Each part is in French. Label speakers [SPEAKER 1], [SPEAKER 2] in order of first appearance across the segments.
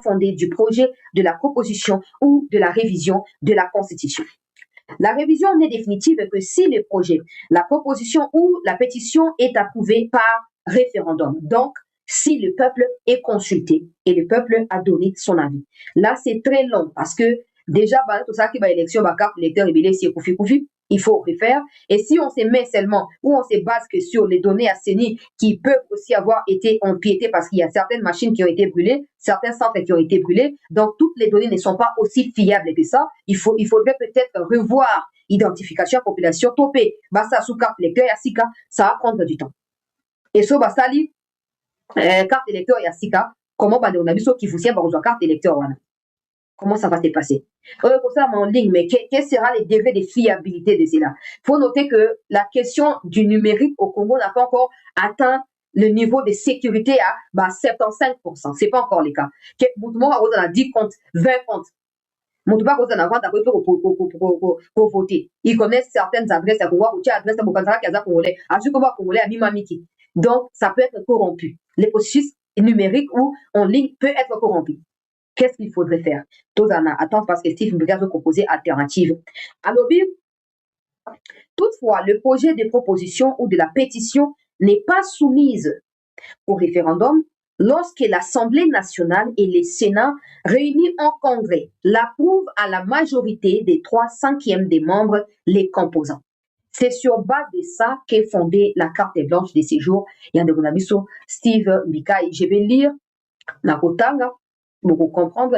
[SPEAKER 1] fondée du projet, de la proposition ou de la révision de la Constitution. La révision n'est définitive que si le projet, la proposition ou la pétition est approuvée par référendum. Donc, si le peuple est consulté et le peuple a donné son avis. Là, c'est très long parce que déjà, tout ça qui va élection, carte électeur et il faut refaire. Et si on se met seulement ou on se base que sur les données assainies qui peuvent aussi avoir été empiétées parce qu'il y a certaines machines qui ont été brûlées, certains centres qui ont été brûlés, donc toutes les données ne sont pas aussi fiables que ça. Il faudrait peut-être revoir identification population topé. Ça sous carte électeur et SICA, ça va prendre du temps. Et ça, ça lit carte électeur et SICA, comment on a vu ça qui vous tient par carte électeur. Comment ça va se passer? Pour ça, en ligne, mais quel sera les degrés de fiabilité de cela? Il faut noter que la question du numérique au Congo n'a pas encore atteint le niveau de sécurité à 75%. C'est pas encore le cas. Mouvement a 10 comptes, 20 comptes. Mouvement a avoir pour voter. Ils connaissent certaines adresses à pouvoir ou adresse à Bokazara Kaza Congolais, à Jukoba Congolais, à Mimamiki. Donc, ça peut être corrompu. Les processus numériques ou en ligne peut être corrompu. Qu'est-ce qu'il faudrait faire? Attends, parce que Steve Mbika veut proposer alternative. Alors, toutefois, le projet de proposition ou de la pétition n'est pas soumise au référendum lorsque l'Assemblée nationale et le Sénat réunis en congrès l'approuvent à la majorité des 3/5 des membres les composants. C'est sur base de ça qu'est fondée la carte blanche de séjour. Il y a un Steve Mbika. Je vais lire la Kotanga. Pour comprendre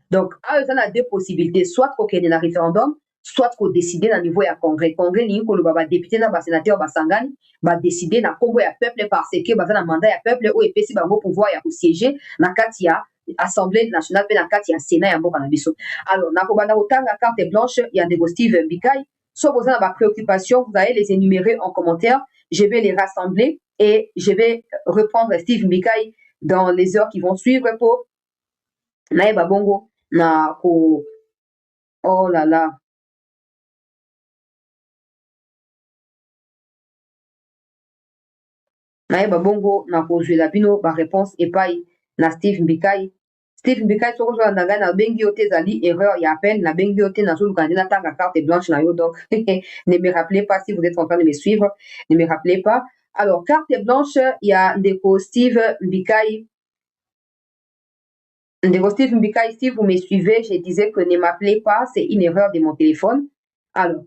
[SPEAKER 1] donc ça a deux possibilités, soit qu'on ait un référendum, soit qu'on décide à niveau à congrès ni ko le député na sénateur basangani décider na Congo ya peuple parce que un mandat ya peuple ou epesi bango pouvoir ya siéger na kati ya assemblée nationale pe na kati ya sénat ya mboka na biso. Alors na ko banda otanga carte blanche ya ndeko Steve Mbikai, soit vous avez préoccupations, vous allez les énumérer en commentaire, je vais les rassembler et je vais reprendre Steve Mbikai dans les heures qui vont suivre pour naeba bongo na ko oh là là naeba bongo na ko jouer la bino ba réponse et pas na Steve Mbikai so ko na na bengi ote zali erreur ya appel na bengi ote na sulu candidat tanga carte blanche na yo donc ne me rappelez pas si vous êtes en train de me suivre, ne me rappelez pas. Alors carte blanche, il y a ndeko Steve Mbikai. Steve Mbikai, si vous me suivez, je disais que ne m'appelez pas, c'est une erreur de mon téléphone. Alors,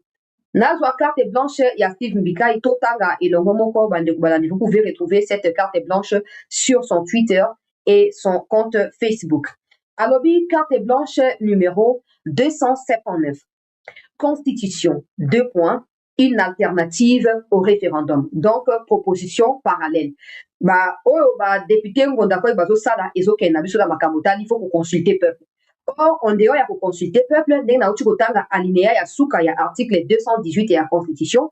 [SPEAKER 1] Nazwa carte blanche, il y a Steve Mbikai, Totanga et Longomoko, vous pouvez retrouver cette carte blanche sur son Twitter et son compte Facebook. Alors, carte blanche numéro 279. Constitution, 2 points, une alternative au référendum. Donc, proposition parallèle. Député ou d'accord bazo sala ezoke na biso la makamota il faut qu'on consulte peuple. Or on dehors ya ko consulter peuple ndenge na uti kotanga alinéa ya suka ya article 218 ya constitution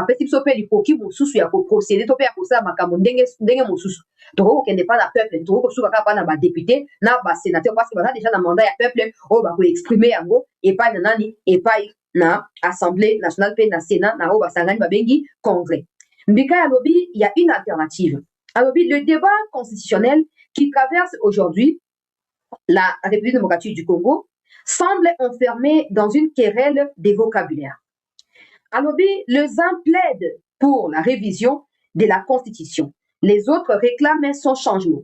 [SPEAKER 1] pesi biso pe likoki mosusu ya ko procéder to pe ya kosala makambo ndenge mosusu toko kokende pa na peuple toko kosuka kaka pa na badepute na basénateur parce que baza déjà na mandat ya peuple oyo bako exprimer yango epai na nani epai na assemblée nationale pe na sénat na oyo basangani babengi congrès. Mbika alobi il y a une alternative. Alors, le débat constitutionnel qui traverse aujourd'hui la République démocratique du Congo semble enfermé dans une querelle des vocabulaires. Alors, les uns plaident pour la révision de la Constitution. Les autres réclament son changement.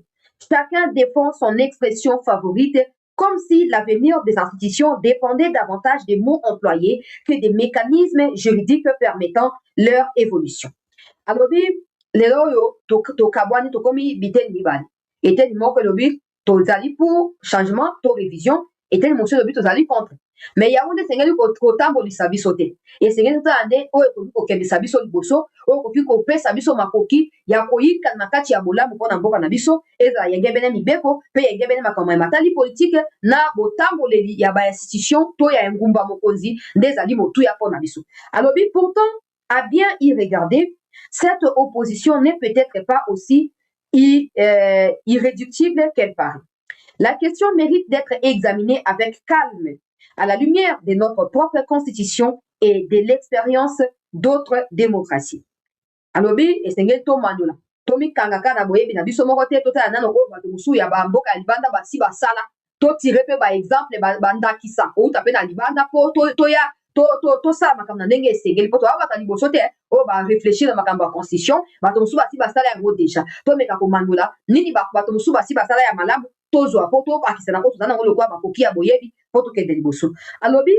[SPEAKER 1] Chacun défend son expression favorite comme si l'avenir des institutions dépendait davantage des mots employés que des mécanismes juridiques permettant leur évolution. Alors, lelo oyo tokabwani tokomi biteni mibale eteni moko elobi tozali pour changement to révision eteni mosusu elobi tozali contre mais yango nde esengeli kotambolisa biso te esengeli totala nde oyo ekoki kokendisa biso liboso oyo ekoki kopesa biso makoki ya koyika na kati ya bolamu mpona mboka na biso ezala yengebene mibeko mpe yengebene makambo ya matali politike na botamboleli ya bainstitution to ya engumba mokonzi nde ezali motuya mpona biso alobi pourtant à bien y regarder cette opposition n'est peut-être pas aussi irréductible qu'elle paraît. La question mérite d'être examinée avec calme, à la lumière de notre propre constitution et de l'expérience d'autres démocraties. Alors, tomi kangaka na boyebi na biso moko te totala nano oyo bato mosusu ya bamboka ya libanda basi basala totire mpe baexemple bandakisa outa mpe na libanda mpo tosala makambo na ndenge esengeli mpo toyabaka liboso te oyo bareflechir na makambo ya constitution bato mosusu basi basala yango deja tomeka komandola nini bato mosusu basi basala ya malamu tozwa mpo tobakisa nango toza nango lokola bakoki ya boyebi mpo tokende liboso alobi.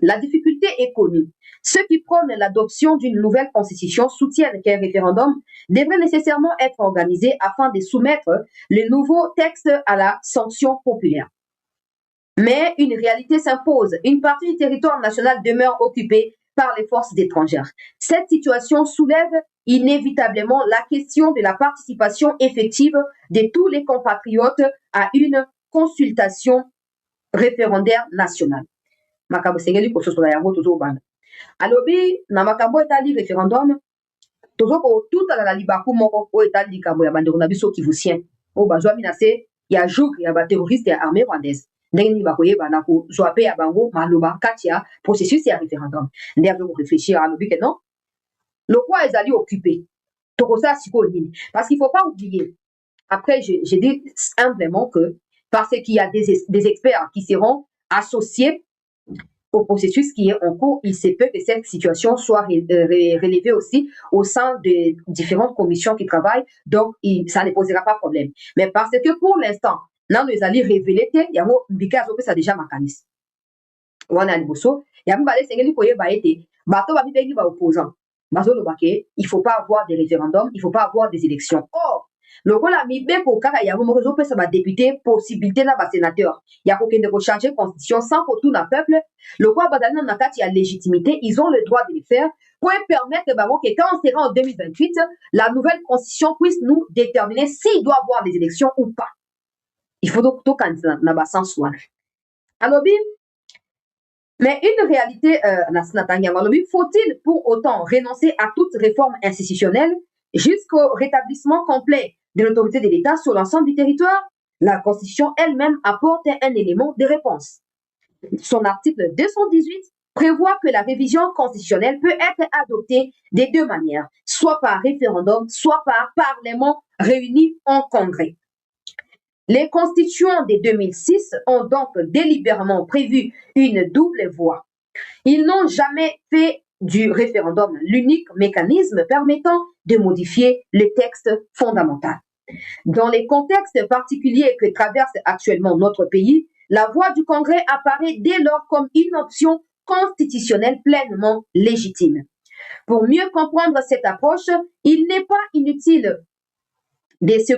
[SPEAKER 1] La difficulté est connue. Ceux qui prônent l'adoption d'une nouvelle constitution soutiennent qu'un référendum devrait nécessairement être organisé afin de soumettre le nouveau texte à la sanction populaire. Mais une réalité s'impose. Une partie du territoire national demeure occupée par les forces étrangères. Cette situation soulève inévitablement la question de la participation effective de tous les compatriotes à une consultation référendaire nationale. Makambo sengeli kososola yango tozobanda alobi na makambo etali référendum tozokotutala na libaku moko oyo etali likambo ya bandeko na biso kivusien oyo bazwami na se ya jour ya baterroriste ya armée rwandaise ndenge nini bakoyebana kozwa mpe ya bango maloba kati ya processus ya référendum nde azokorefléchir alobi ke non lokwa ezali occupé tokosala sikoyo nini parce qu'il faut pas oublier après je dis humblement que parce qu'il y a des experts qui seront associés au processus qui est en cours, il se peut que cette situation soit relevée aussi au sein de différentes commissions qui travaillent, donc ça ne posera pas de problème. Mais parce que pour l'instant, nous allons révéler que il y a ça déjà mécanisme. On a liboso, il y a mbale sengeli koye ba été, bato ba bibengi ba opposant. Bazo lo baké, il faut pas avoir des référendums, il faut pas avoir des élections. Or, lokola mibeko kaka ya mo réseau pesa ba député possibilité na ba sénateur ya ko kende ko changer constitution sans ko tout na peuple lokola badalina na kati ya légitimité ils ont le droit de le faire pour permettre que quand on sera en 2028 la nouvelle constitution puisse nous déterminer s'il doit avoir des élections ou pas. Il faut donc tout candidat na ba sens wana alobi. Mais une réalité faut-il pour autant renoncer à toute réforme institutionnelle jusqu'au rétablissement complet de l'autorité de l'État sur l'ensemble du territoire? La Constitution elle-même apporte un élément de réponse. Son article 218 prévoit que la révision constitutionnelle peut être adoptée de deux manières, soit par référendum, soit par parlement réuni en congrès. Les constituants de 2006 ont donc délibérément prévu une double voie. Ils n'ont jamais fait du référendum l'unique mécanisme permettant de modifier le texte fondamental. Dans les contextes particuliers que traverse actuellement notre pays, la voie du Congrès apparaît dès lors comme une option constitutionnelle pleinement légitime. Pour mieux comprendre cette approche, il n'est pas inutile de se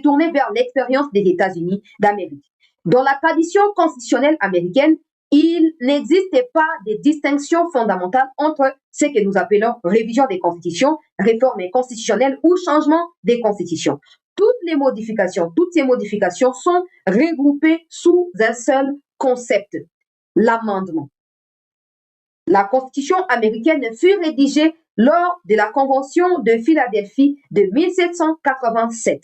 [SPEAKER 1] tourner vers l'expérience des États-Unis d'Amérique. Dans la tradition constitutionnelle américaine, il n'existe pas de distinction fondamentale entre ce que nous appelons révision des constitutions, réforme constitutionnelle ou changement des constitutions. Toutes ces modifications sont regroupées sous un seul concept, l'amendement. La Constitution américaine fut rédigée lors de la Convention de Philadelphie de 1787.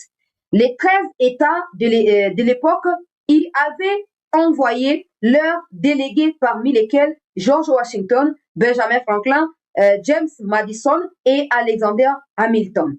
[SPEAKER 1] Les 13 États de l'époque y avaient envoyé leurs délégués, parmi lesquels George Washington, Benjamin Franklin, James Madison et Alexander Hamilton.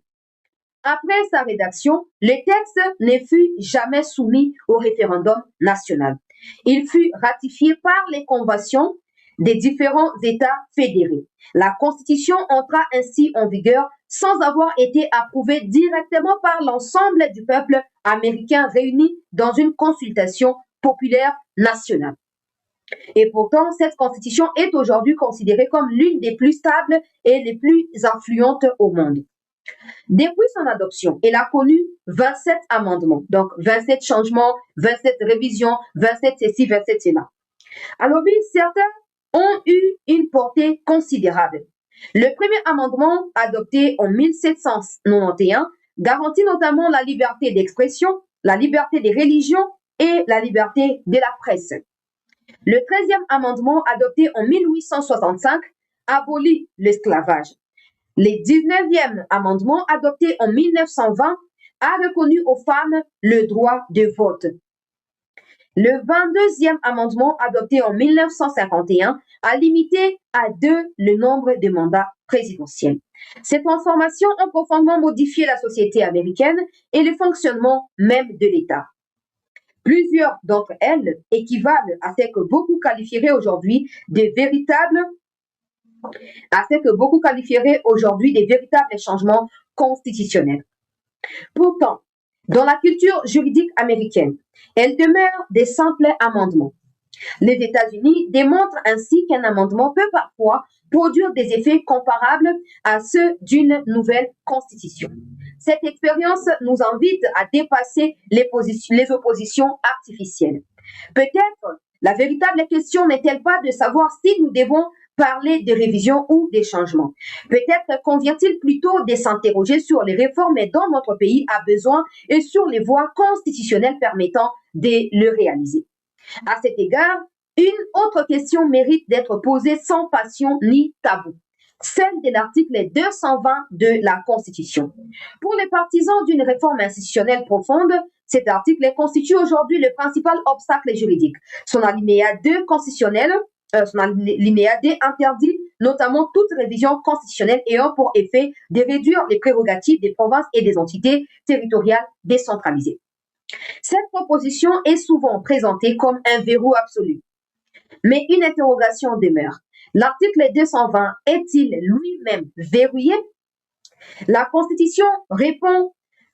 [SPEAKER 1] Après sa rédaction, le texte ne fut jamais soumis au référendum national. Il fut ratifié par les conventions des différents États fédérés. La Constitution entra ainsi en vigueur sans avoir été approuvée directement par l'ensemble du peuple américain réuni dans une consultation populaire nationale. Et pourtant, cette Constitution est aujourd'hui considérée comme l'une des plus stables et les plus influentes au monde. Depuis son adoption, elle a connu 27 amendements, donc 27 changements, 27 révisions, 27 ceci, 27 cela. Alors, certains ont eu une portée considérable. Le premier amendement, adopté en 1791, garantit notamment la liberté d'expression, la liberté des religions et la liberté de la presse. Le 13e amendement, adopté en 1865, abolit l'esclavage. Le 19e amendement, adopté en 1920, a reconnu aux femmes le droit de vote. Le 22e amendement adopté en 1951 a limité à 2 le nombre de mandats présidentiels. Ces transformations ont profondément modifié la société américaine et le fonctionnement même de l'État. Plusieurs d'entre elles équivalent à ce que beaucoup qualifieraient aujourd'hui des véritables changements constitutionnels. Pourtant, dans la culture juridique américaine, elles demeurent des simples amendements. Les États-Unis démontrent ainsi qu'un amendement peut parfois produire des effets comparables à ceux d'une nouvelle constitution. Cette expérience nous invite à dépasser les oppositions artificielles. Peut-être la véritable question n'est-elle pas de savoir si nous devons parler de révision ou des changements. Peut-être convient-il plutôt de s'interroger sur les réformes dont notre pays a besoin et sur les voies constitutionnelles permettant de le réaliser. À cet égard, une autre question mérite d'être posée sans passion ni tabou, celle de l'article 220 de la Constitution. Pour les partisans d'une réforme institutionnelle profonde, cet article constitue aujourd'hui le principal obstacle juridique. Son alinéa 2 constitutionnel, son alinéa 2 interdit notamment toute révision constitutionnelle ayant pour effet de réduire les prérogatives des provinces et des entités territoriales décentralisées. Cette proposition est souvent présentée comme un verrou absolu. Mais une interrogation demeure. L'article 220 est-il lui-même verrouillé? La Constitution répond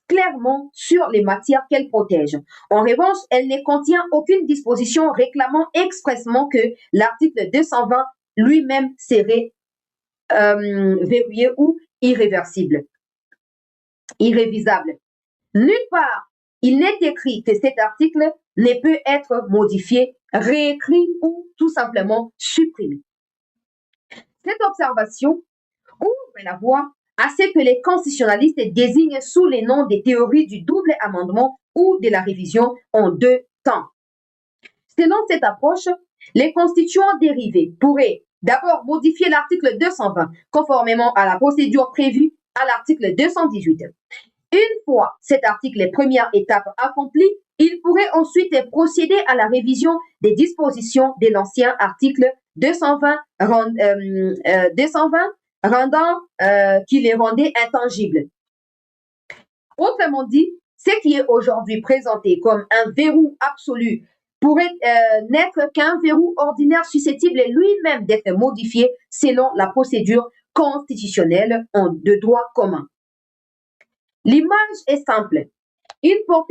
[SPEAKER 1] clairement sur les matières qu'elle protège. En revanche, elle ne contient aucune disposition réclamant expressément que l'article 220 lui-même serait verrouillé ou irréversible, irrévisable. Nulle part, il n'est écrit que cet article ne peut être modifié, réécrit ou tout simplement supprimé. Cette observation ouvre la voie à ce que les constitutionnalistes désignent sous les noms des théories du double amendement ou de la révision en deux temps. Selon cette approche, les constituants dérivés pourraient d'abord modifier l'article 220 conformément à la procédure prévue à l'article 218. Une fois cet article première étape accomplie, il pourrait ensuite procéder à la révision des dispositions de l'ancien article 220 qui les rendait intangibles. Autrement dit, ce qui est aujourd'hui présenté comme un verrou absolu pourrait n'être qu'un verrou ordinaire susceptible lui-même d'être modifié selon la procédure constitutionnelle de droit commun. L'image est simple. Une porte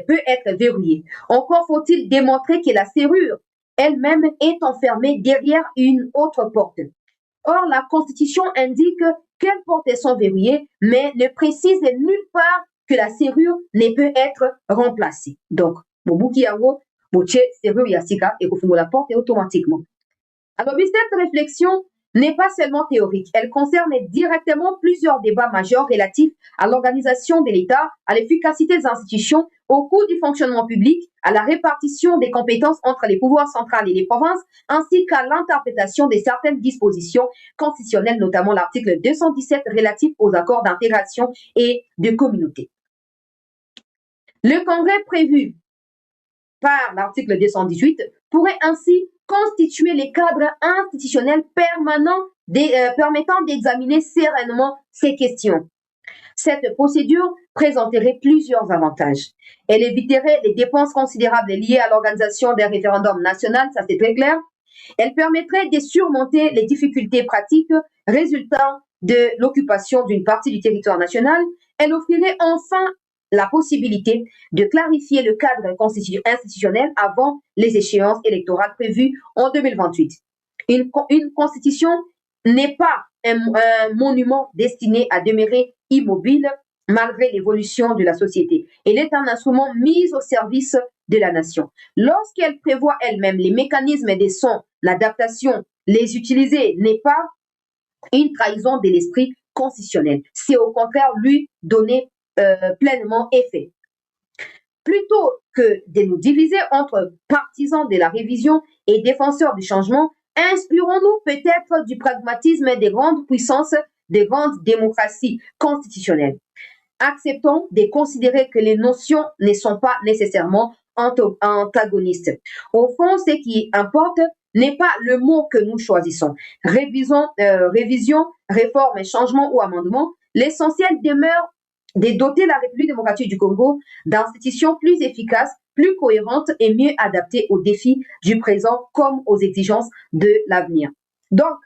[SPEAKER 1] peut être verrouillée. Encore faut-il démontrer que la serrure elle-même est enfermée derrière une autre porte. Or, la Constitution indique quelles portes sont verrouillées, mais ne précise nulle part que la serrure ne peut être remplacée. Donc, serrure yasika et la porte automatiquement. Alors, cette réflexion n'est pas seulement théorique, elle concerne directement plusieurs débats majeurs relatifs à l'organisation de l'État, à l'efficacité des institutions, au coût du fonctionnement public, à la répartition des compétences entre les pouvoirs centraux et les provinces, ainsi qu'à l'interprétation de certaines dispositions constitutionnelles, notamment l'article 217 relatif aux accords d'intégration et de communauté. Le congrès prévu par l'article 218 pourrait ainsi constituer les cadres institutionnels permanents permettant d'examiner sereinement ces questions. Cette procédure présenterait plusieurs avantages. Elle éviterait les dépenses considérables liées à l'organisation des référendums nationaux, ça c'est très clair. Elle permettrait de surmonter les difficultés pratiques résultant de l'occupation d'une partie du territoire national. Elle offrirait enfin la possibilité de clarifier le cadre institutionnel avant les échéances électorales prévues en 2028. Une constitution n'est pas un monument destiné à demeurer immobile malgré l'évolution de la société. Elle est un instrument mis au service de la nation. Lorsqu'elle prévoit elle-même les mécanismes de son adaptation, les utiliser n'est pas une trahison de l'esprit constitutionnel. C'est au contraire lui donner pleinement effet. Plutôt que de nous diviser entre partisans de la révision et défenseurs du changement, inspirons-nous peut-être du pragmatisme des grandes puissances, des grandes démocraties constitutionnelles. Acceptons de considérer que les notions ne sont pas nécessairement antagonistes. Au fond, ce qui importe n'est pas le mot que nous choisissons. Révision, réforme, changement ou amendement, l'essentiel demeure de doter la République démocratique du Congo d'institutions plus efficaces, plus cohérentes et mieux adaptées aux défis du présent comme aux exigences de l'avenir. Donc,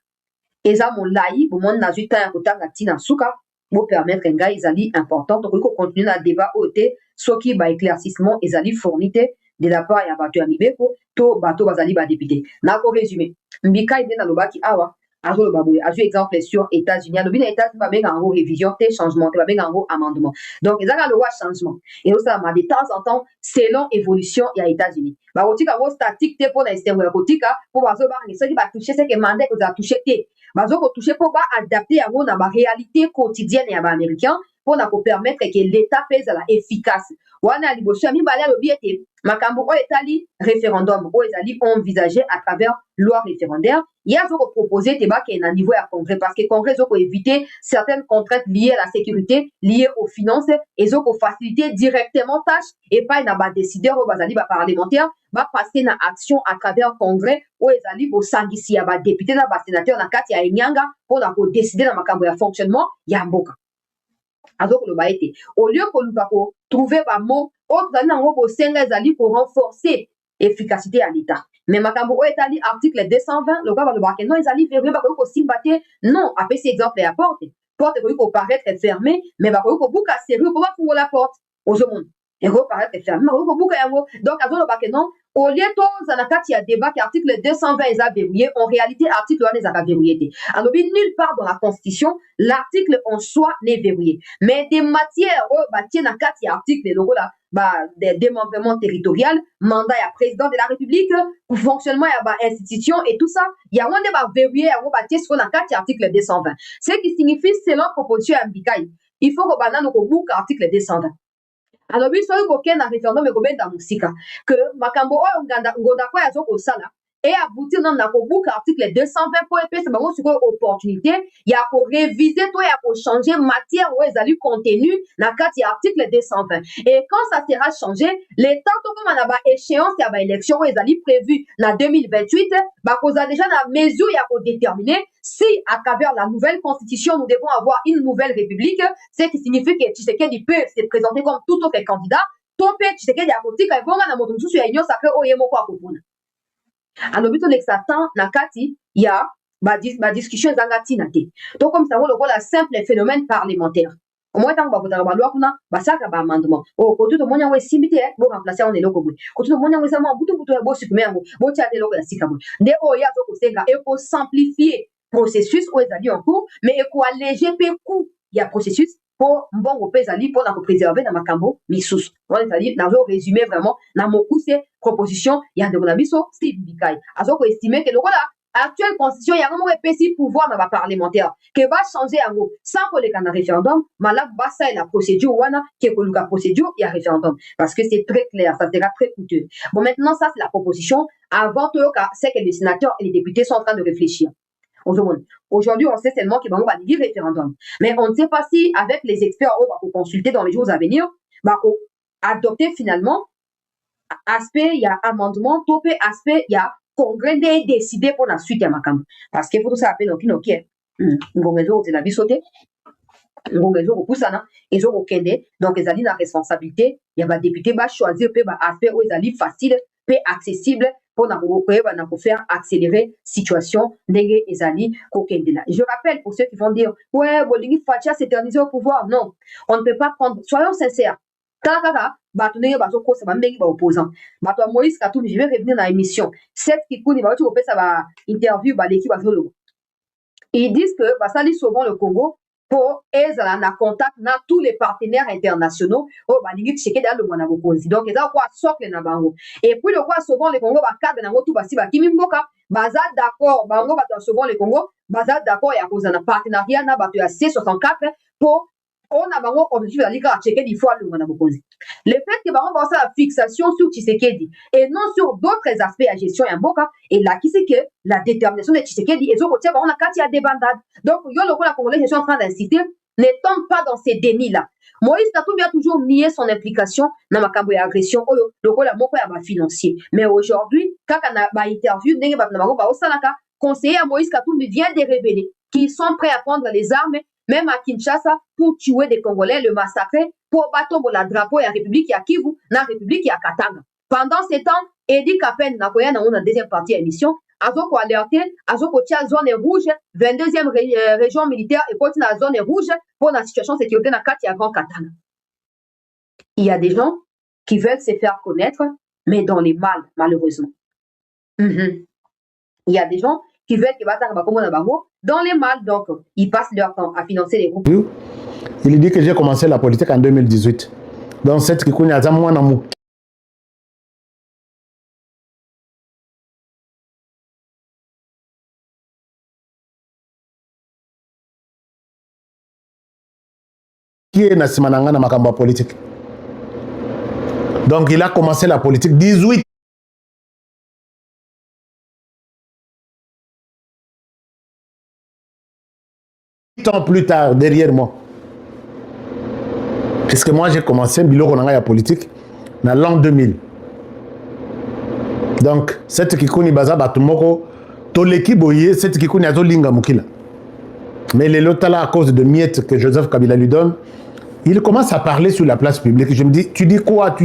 [SPEAKER 1] eza molai bomoni nazwi temps ya kotanga ntina suka bopermettre ngai ezali important tokoki kocontinue na débat oyo te soki baéclaircissement ezali fourni te de la part ya bato ya mibeko to bato bazali badepute nakoresume mbikai nde nalobaki awa azoloba boye azwi exemple sur états-unis alobi na états-unis babenga yango révision te changement te babenga yango amendement donc ezaka loi changement ezosalama de temps en temps selon évolution ya états-unis bakotika yango statique te mpona esengo ya kotika mpo bazobange soki batouche seke manda ekozala touche te bazokotouche mpo baadapte yango na baréalité quotidienne ya baaméricain mpona kopermettre ke l'état mpe ezala efficace wana ya liboso ya mibale alobi ete makambo oyo etali référendum oyo ezali envisagé à travers loi référendaire ye azokopropose ete bakende na niveau ya congrès parce que congrès ezokoéviter certaines contraintes liées à la sécurité liées aux finances ezokofaciliter directement tâche epai na badécideur oyo bazali baparlementaire bapasse na action à travers congrès oyo ezali bosangisi ya badepute na basénateur na kati ya enyanga mpona kodécide na makambo ya fonctionnement ya mboka azokoloba ete au lieu koluka kotrouve bamo oyo tozali nango bosenga ezali korenforcer efficacité ya l'état mais makambo oyo etali article 220 lokola balobaka non ezali verrouillé bakoki kosimba te non apesi exemple ya porte ekoki koparaître fermé mais bakoki kobuka sérieux mpo bafungola porte ozomona ekoparaître fermé bakoki kobuka yango donc azolobaka non au lieu toza na kati ya débat ke article 220 eza verrouillé en réalité article wana ezaka verrouillé te alobi nulle part dans la constitution l'article en soi n'est verrouillé mais des matières oyo batie na kati ya article lokola des démembrements territorial mandat ya président de la république fonctionnement ya bainstitution et tout ça yango nde baverrouillé yango batie siko na kati ya article 220 ce qui signifie selon proposition ya mbikai il faut kobanano kobuka article 220 alobi soki kokende na référendum ekobenda mosika ke makambo oyo ngondako oyo azokosala eaboutir nano na kobuka article 220 mpo epesa bango sikoyo opportunité ya korévise to ya kochange matière oyo ezali contenu na kati ya article 220 et quand ça sera changé l'état tokoma na baéchéance ya baélection oyo ezali prévu na 2028 bakozala déjà na mesure ya kodéterminer si à travers la nouvelle constitution nous devons avoir une nouvelle république ce qui signifie que Tshisekedi peut se présenter comme tout autre candidat to mpe Tshisekedi akotika ebonga na moto mosusu ya union sacré oyo ye moko akopona alobi tolekisa temps na kati ya badiscussion ezanga ntina te tokomisa yango lokola simple phénomène parlementaire omoi ntango bakotaka balwa kuna basalaka baamendement kotu tomoni yango esimbi te boremplace yango na eloko boye kotu tomoni yango eza mwa butubutu bosuprime yango botia te eloko ya sika boye nde oyo ye azokosenga ekosimplifie processus oyo ezali en cours mais ekoallege mpe coût ya processus mpo mbongo mpe ezali mpona kopréserve na makambo misusu wana ezali nazoresume vraiment na mokuse proposition ya ndeko na biso Steve Mbikai azokoestime ke lokola actuelle constitution yango moko epesi pouvoir na baparlementaire ke bachange yango sans koleka na référendum malamu basalela procédure wana ke koluka procédure ya référendum parce que c'est très clair ça sera très coûteux bon maintenant ça c'est la proposition avant toyoka c'est que les sénateurs et les députés sont en train de réfléchir. Aujourd'hui, on sait seulement qu'il va y avoir des référendums. Mais on ne sait pas si, avec les experts, on va consulter dans les jours à venir, va adopter finalement aspect, il y a amendement, topé aspect, il y a congrès décidé pour la suite à Makam. Parce qu'il faut tout ça appeler donc ok. Bon réseau, c'est la vie sautée. Bon réseau, au poussana, ils ont aucun donc ils ont la responsabilité. Il y a des députés qui choisir aspect où ils ont facile, accessible. Pour faire accélérer situation ndenge ezali kokendela. Je rappelle pour ceux qui vont dire ouais Bolingi Fatia s'éterniser au pouvoir. Non, on ne peut pas prendre. Soyons sincères. Kaka batunenge bazoko ça va mengi ba opposant. Bato Moïse Katumbi, je vais revenir dans l'émission. Cette qui coule ba tu opé ça va interview ba l'équipe bazolo. Ils disent que basali souvent le Congo pour ezala na contact na tous les partenaires internationaux au balingi Tshisekedi a le mwana bokonzi donc eza quoi socle na bango et puis le quoi souvent le Congo ba cadre nango tout basi ba kimi mboka baza d'accord bango bato souvent le Congo baza d'accord ya kozana partenariat na bato ya C64 pour on a bango objectif la liga Tshisekedi fois le mwana bokonzi le fait que bango ba la fixation sur Tshisekedi et non sur d'autres aspects à gestion ya mboka et là qui c'est que la détermination de Tshisekedi et zo kotia bango na kati ya débandade donc yo le la congolais je suis en train d'insister ne tombe pas dans ces dénis-là. Moïse Katumbi a toujours nié son implication dans ma cambo agression, financier. Mais aujourd'hui, quand on a interview, conseiller à Moïse Katumbi vient de révéler qu'ils sont prêts à prendre les armes, même à Kinshasa, pour tuer des Congolais, le massacrer, pour battre la drapeau et la République à Kivu, la République à Katanga. Pendant ces temps, Eddie Kapen, dans la deuxième partie de l'émission, Azoko alerté, Azoko tia zone rouge, 22e région militaire et pour la zone rouge pour la situation de sécurité dans le Grand Katanga. Il y a des gens qui veulent se faire connaître, mais dans les mal, malheureusement. Il y a des gens qui veulent que dans les mal, donc ils passent leur temps à financer les groupes.
[SPEAKER 2] Il dit que j'ai commencé la politique en 2018. Dans cette qui connaît à moi dans qui est Nassimananga dans ma politique. Donc il a commencé la politique 18 ans plus tard derrière moi. Puisque moi j'ai commencé la politique dans l'an 2000. Donc cette qui connaît baza batumoko toleki boye cette qui connaît azolinga mukila. Mais les lotala à cause de miettes que Joseph Kabila lui donne, il commence à parler sur la place publique. Je me dis, tu dis quoi,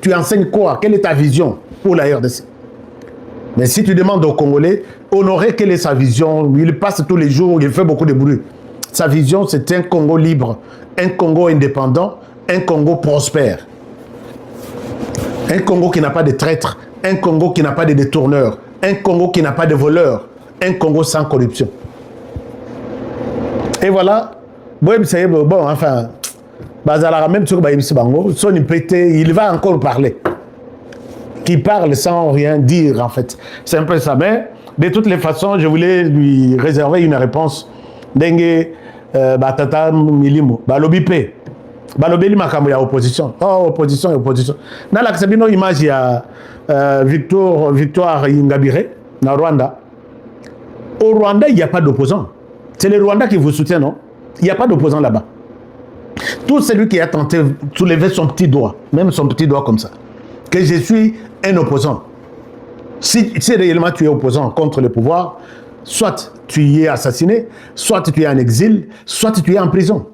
[SPEAKER 2] tu enseignes quoi, quelle est ta vision pour la RDC? Mais si tu demandes aux Congolais, Honoré, quelle est sa vision? Il passe tous les jours, il fait beaucoup de bruit. Sa vision, c'est un Congo libre, un Congo indépendant, un Congo prospère. Un Congo qui n'a pas de traîtres, un Congo qui n'a pas de détourneurs, un Congo qui n'a pas de voleurs, un Congo sans corruption. Et voilà, bon, enfin, même il va encore parler. Qui parle sans rien dire, en fait. C'est un peu ça. Mais de toutes les façons, je voulais lui réserver une réponse. Dengue, Batata Milimo, Balobipé. Balobeli Makambo, il y a opposition. Oh, opposition, opposition. Dans la Sabino, image, il y a Victoire Ingabire, dans Rwanda. Au Rwanda, il n'y a pas d'opposant. C'est le Rwanda qui vous soutient, non? Il n'y a pas d'opposant là-bas. Tout celui qui a tenté de soulever son petit doigt, même son petit doigt comme ça, que je suis un opposant. Si réellement tu es opposant contre le pouvoir, soit tu y es assassiné, soit tu es en exil, soit tu es en prison.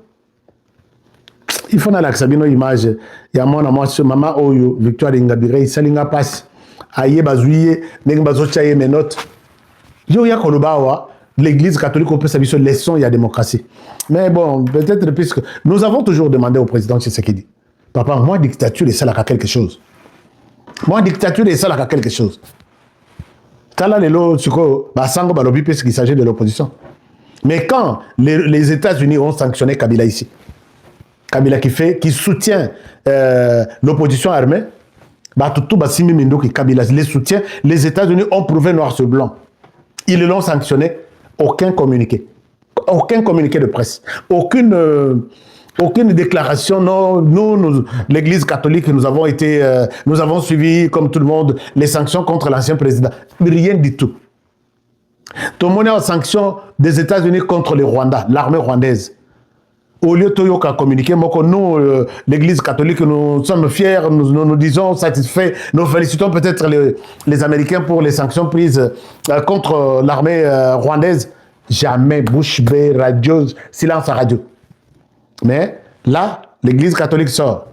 [SPEAKER 2] Il faut que Sabino image, il y a maman Oyo, Victoire Ingabire, il s'aligne passe, aïe bazouye, nèg bazochaye mes notes. Yo ya kolobawa. L'Église catholique peut s'appuyer sur leçon, il y a démocratie. Mais bon, peut-être puisque nous avons toujours demandé au président Tshisekedi, papa, moi dictature et ça là quelque chose. Moi dictature et ça là quelque chose. Kala lelo suko basango balobi puisqu'il s'agit de l'opposition. Mais quand les États-Unis ont sanctionné Kabila ici, Kabila qui soutient l'opposition armée, Batutu Basimi Mindo qui Kabila les soutient, les États-Unis ont prouvé noir sur blanc. Ils l'ont sanctionné. Aucun communiqué de presse, aucune déclaration. Non, nous l'Église catholique, nous avons suivi comme tout le monde les sanctions contre l'ancien président. Rien du tout. Tout le monde est en sanction des États-Unis contre le Rwanda, l'armée rwandaise. Au lieu de communiquer, nous, l'Église catholique, nous sommes fiers, nous disons satisfaits, nous félicitons peut-être les Américains pour les sanctions prises contre l'armée rwandaise. Jamais bouche bée, radio, silence à radio. Mais là, l'Église catholique sort.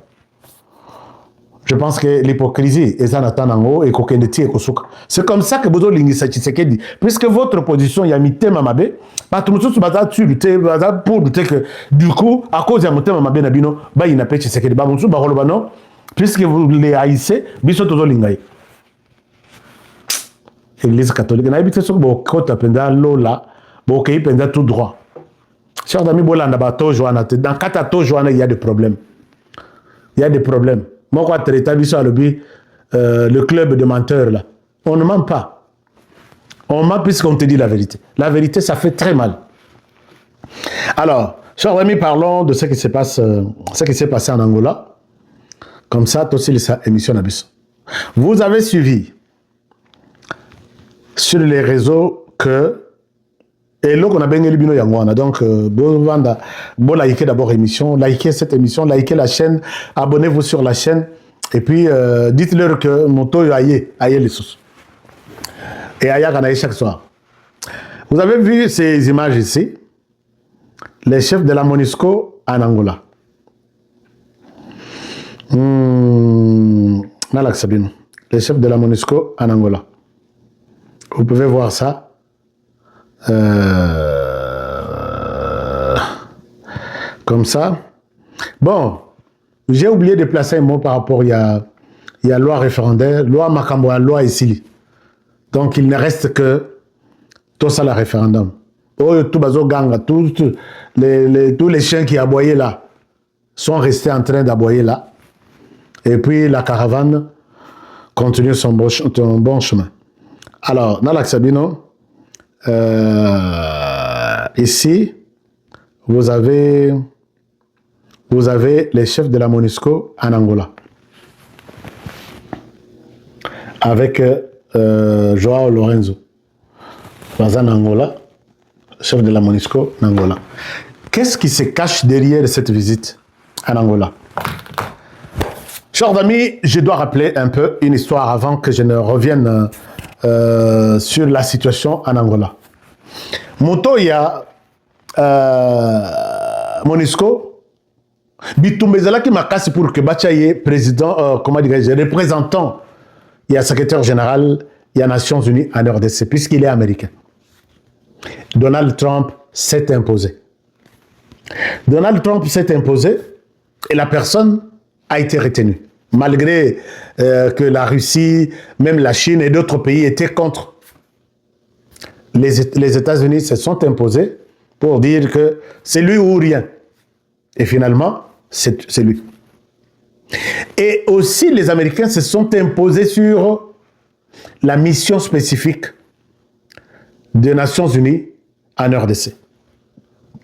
[SPEAKER 2] Je pense que l'hypocrisie est en attendant et qu'aucun de tir est c'est comme ça que Bozo Lingisa Tshisekedi dit. Puisque votre position, il y a mis thème Mamabe, tout le monde pour lutter que du coup, à cause de thème Mamabe Nabino, il n'a pas Tshisekedi. Puisque vous les haïssez, Biso Tozo Lingaï. Église catholique, n'a habité sur le côté de Lola, il y a tout droit. Chers amis, dans Kata Tojoana, il y a des problèmes. Il y a des problèmes. Moi, quand tu le club de menteurs, là, on ne ment pas. On ment puisqu'on te dit la vérité. La vérité, ça fait très mal. Alors, chers amis, parlons de ce qui s'est passé en Angola. Comme ça, aussi, l'émission Nabis. Vous avez suivi sur les réseaux que Et là, on a bien éliminé Yangwana. Donc, bon, likez d'abord l'émission, likez cette émission, likez la chaîne, abonnez-vous sur la chaîne. Et puis, dites-leur que mon taux est aillé les sous. Et ailleurs, on a chaque soir. Vous avez vu ces images ici? Les chefs de la MONUSCO en Angola. Les chefs de la MONUSCO en Angola. Vous pouvez voir ça. Comme ça. Bon, j'ai oublié de placer un mot par rapport, il y a loi référendaire, loi Makamboa, loi Essili. Donc, il ne reste que tout ça, le référendum. Oh, tout bazo ganga, tous les chiens qui aboyaient là sont restés en train d'aboyer là. Et puis, la caravane continue son bon chemin. Alors, dans l'Axabino, ici, vous avez les chefs de la MONUSCO en Angola. Avec Joao Lorenzo. En Angola, chef de la MONUSCO en Angola. Qu'est-ce qui se cache derrière cette visite en Angola? Chers amis, je dois rappeler un peu une histoire avant que je ne revienne sur la situation en Angola. Moto, il y a MONUSCO, Bitumbezala qui m'a cassé pour que Bachaye, président, comment dirais-je, représentant, il y a secrétaire général, il y a Nations Unies en RDC, puisqu'il est américain. Donald Trump s'est imposé. Donald Trump s'est imposé et la personne a été retenue. Malgré que la Russie, même la Chine et d'autres pays étaient contre. Les États-Unis se sont imposés pour dire que c'est lui ou rien. Et finalement, c'est lui. Et aussi, les Américains se sont imposés sur la mission spécifique des Nations Unies en RDC.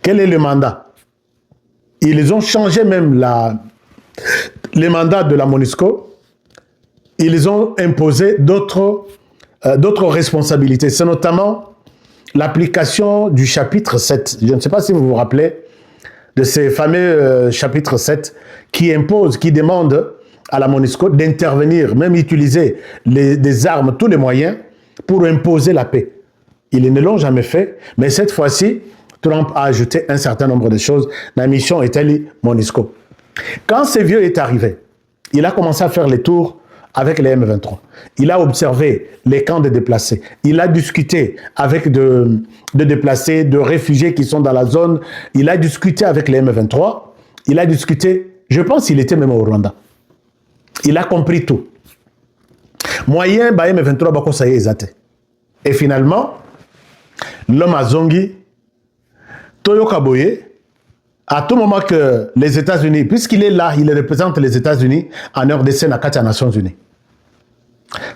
[SPEAKER 2] Quel est le mandat? Ils ont changé même les mandats de la MONUSCO. Ils ont imposé d'autres responsabilités. C'est notamment l'application du chapitre 7. Je ne sais pas si vous vous rappelez de ces fameux chapitre 7 qui impose, qui demande à la MONUSCO d'intervenir, même utiliser des armes, tous les moyens pour imposer la paix. Ils ne l'ont jamais fait, mais cette fois-ci, Trump a ajouté un certain nombre de choses. La mission est allée MONUSCO. Quand ce vieux est arrivé, il a commencé à faire les tours avec les M23. Il a observé les camps de déplacés. Il a discuté avec de déplacés, de réfugiés qui sont dans la zone. Il a discuté avec les M23. Il a discuté, je pense qu'il était même au Rwanda. Il a compris tout. Moyen, M23, bako ça y est, exact. Et finalement, l'homme a zongi, Toyo Kaboye, à tout moment que les États-Unis, puisqu'il est là, il représente les États-Unis en RDC, dans les Nations Unies.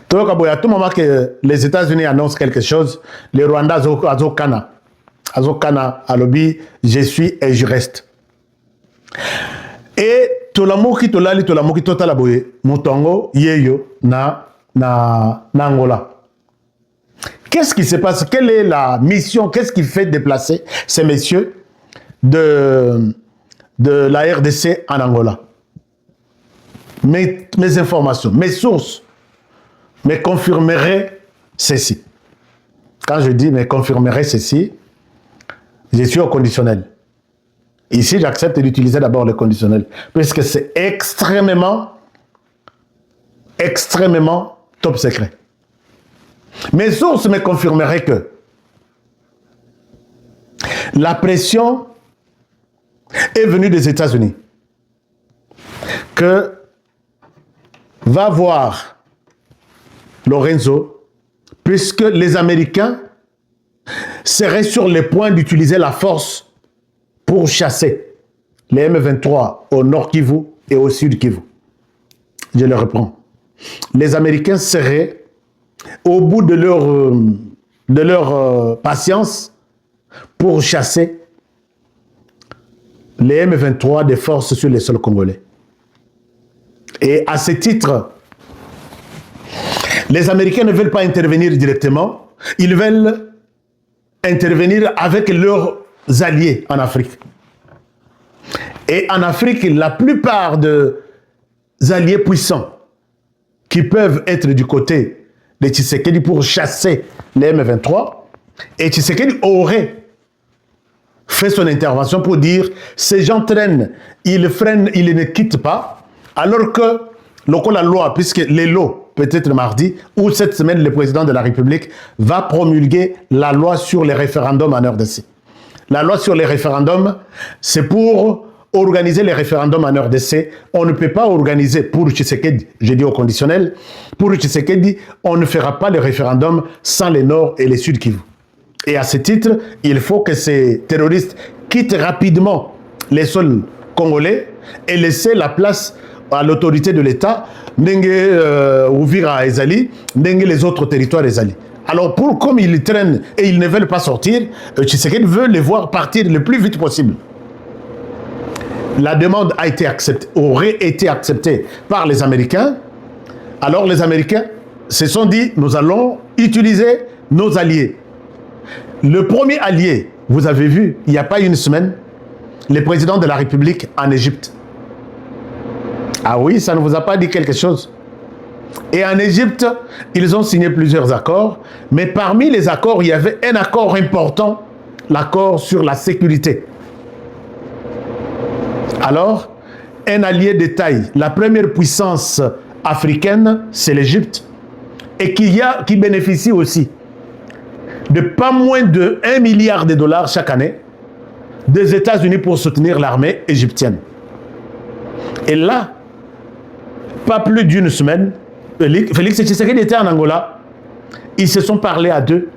[SPEAKER 2] Toyo Kaboye, à tout moment que les États-Unis annoncent quelque chose, les Rwandais Azokana, Alobi, je suis et je reste. Et Tolamoki Tolali, Tolamoki Totalaboye, Mutongo, Yeyo, na Angola. Qu'est-ce qui se passe? Quelle est la mission? Qu'est-ce qui fait déplacer ces messieurs de la RDC en Angola? Mes informations, mes sources me confirmeraient ceci. Quand je dis me confirmerait ceci, je suis au conditionnel. Ici, j'accepte d'utiliser d'abord le conditionnel, puisque c'est extrêmement top secret. Mes sources me confirmeraient que la pression est venue des États-Unis, que va voir Lorenzo, puisque les Américains seraient sur le point d'utiliser la force pour chasser les M23 au nord Kivu et au sud Kivu. Je le reprends. Les Américains seraient au bout de leur patience pour chasser les M23 des forces sur les sols congolais. Et à ce titre, les Américains ne veulent pas intervenir directement, ils veulent intervenir avec leurs alliés en Afrique. Et en Afrique, la plupart des alliés puissants qui peuvent être du côté de Tshisekedi pour chasser les M23, et Tshisekedi aurait fait son intervention pour dire ces gens traînent, ils freinent, ils ne quittent pas, alors que la loi, puisque les lots, peut-être mardi, ou cette semaine, le président de la République va promulguer la loi sur les référendums en RDC. La loi sur les référendums, c'est pour organiser les référendums en RDC. On ne peut pas organiser pour Tshisekedi, je dis au conditionnel, pour Tshisekedi, on ne fera pas le référendum sans les Nord et les Sud Kivu. Et à ce titre, il faut que ces terroristes quittent rapidement les sols congolais et laisser la place à l'autorité de l'État, Ouvira Ezali, les autres territoires Ezali. Alors, comme ils traînent et ils ne veulent pas sortir, Tshisekedi veut les voir partir le plus vite possible. La demande a été acceptée, aurait été acceptée par les Américains. Alors, les Américains se sont dit, nous allons utiliser nos alliés. Le premier allié, vous avez vu, il n'y a pas une semaine, le président de la République en Égypte. Ah oui, ça ne vous a pas dit quelque chose? Et en Égypte, ils ont signé plusieurs accords, mais parmi les accords, il y avait un accord important, l'accord sur la sécurité. Alors, un allié de taille, la première puissance africaine, c'est l'Égypte, et qui bénéficie aussi de pas moins de 1 milliard de dollars chaque année des États-Unis pour soutenir l'armée égyptienne. Et là, pas plus d'une semaine, Félix Tshisekedi était en Angola. Ils se sont parlé à deux.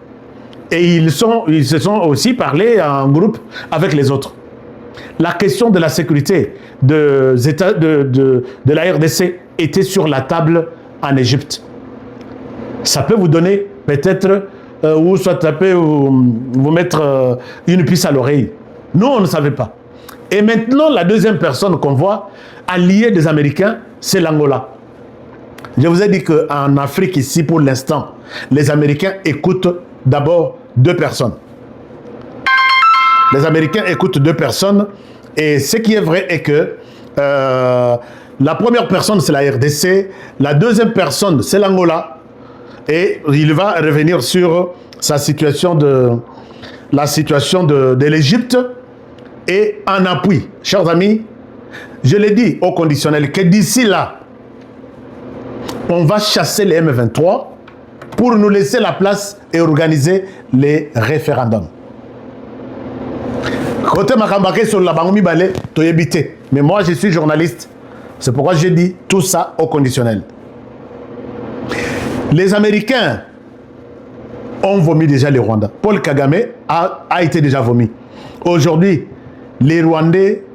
[SPEAKER 2] Et ils se sont aussi parlé en groupe avec les autres. La question de la sécurité de la RDC était sur la table en Égypte. Ça peut vous donner peut-être, ou soit ça peut vous mettre une puce à l'oreille. Nous, on ne savait pas. Et maintenant, la deuxième personne qu'on voit, alliée des Américains, c'est l'Angola. Je vous ai dit qu'en Afrique, ici, pour l'instant, les Américains écoutent d'abord 2 personnes. Les Américains écoutent 2 personnes. Et ce qui est vrai est que la première personne, c'est la RDC. La deuxième personne, c'est l'Angola. Et il va revenir sur la situation de l'Égypte. Et en appui, chers amis, je l'ai dit au conditionnel que d'ici là, on va chasser les M23 pour nous laisser la place et organiser les référendums. Côté Makambake sur la Bangoumi Balé, Toyebité. Mais moi, je suis journaliste. C'est pourquoi j'ai dit tout ça au conditionnel. Les Américains ont vomi déjà les Rwandais. Paul Kagame a été déjà vomi. Aujourd'hui, les Rwandais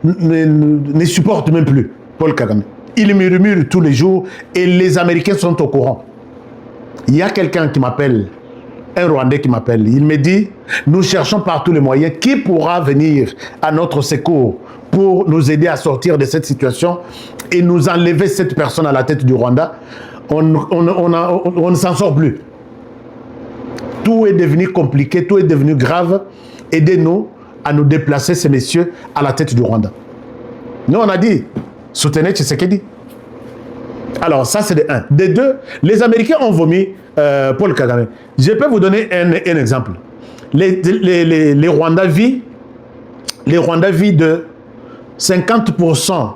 [SPEAKER 2] ne supportent même plus Paul Kagame. Il murmure tous les jours et les Américains sont au courant. Il y a quelqu'un qui m'appelle, un Rwandais qui m'appelle. Il me dit, nous cherchons par tous les moyens qui pourra venir à notre secours pour nous aider à sortir de cette situation et nous enlever cette personne à la tête du Rwanda. On ne s'en sort plus. Tout est devenu compliqué, tout est devenu grave. Aidez-nous à nous déplacer ces messieurs à la tête du Rwanda. Nous, on a dit, soutenez Tshisekedi. Alors, ça, c'est de 1. De 2, les Américains ont vomi Paul Kagame. Je peux vous donner un exemple. Les Rwandais vivent de 50%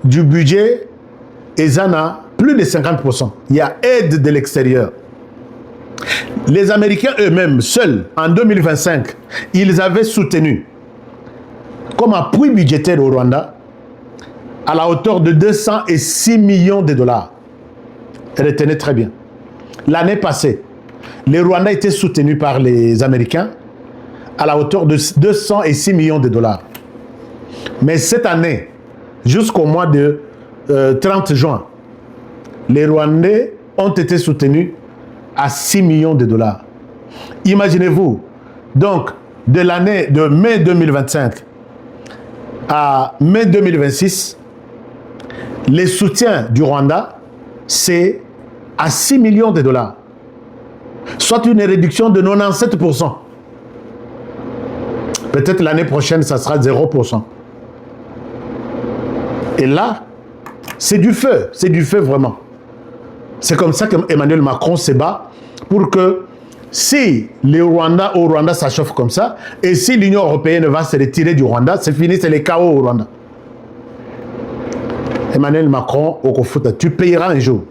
[SPEAKER 2] du budget et Zana, plus de 50%. Il y a aide de l'extérieur. Les Américains eux-mêmes, seuls, en 2025, ils avaient soutenu comme appui budgétaire au Rwanda à la hauteur de 206 millions de dollars. Retenez très bien. L'année passée, les Rwandais étaient soutenus par les Américains à la hauteur de 206 millions de dollars. Mais cette année, jusqu'au mois de 30 juin, les Rwandais ont été soutenus à 6 millions de dollars. Imaginez-vous, donc, de l'année de mai 2025 à mai 2026, les soutiens du Rwanda, c'est à 6 millions de dollars. Soit une réduction de 97%. Peut-être l'année prochaine, ça sera 0%. Et là, c'est du feu vraiment. C'est comme ça qu'Emmanuel Macron se bat pour que si au Rwanda, ça chauffe comme ça, et si l'Union européenne va se retirer du Rwanda, c'est fini, c'est le chaos au Rwanda. Emmanuel Macron, au Kofuta, tu payeras un jour.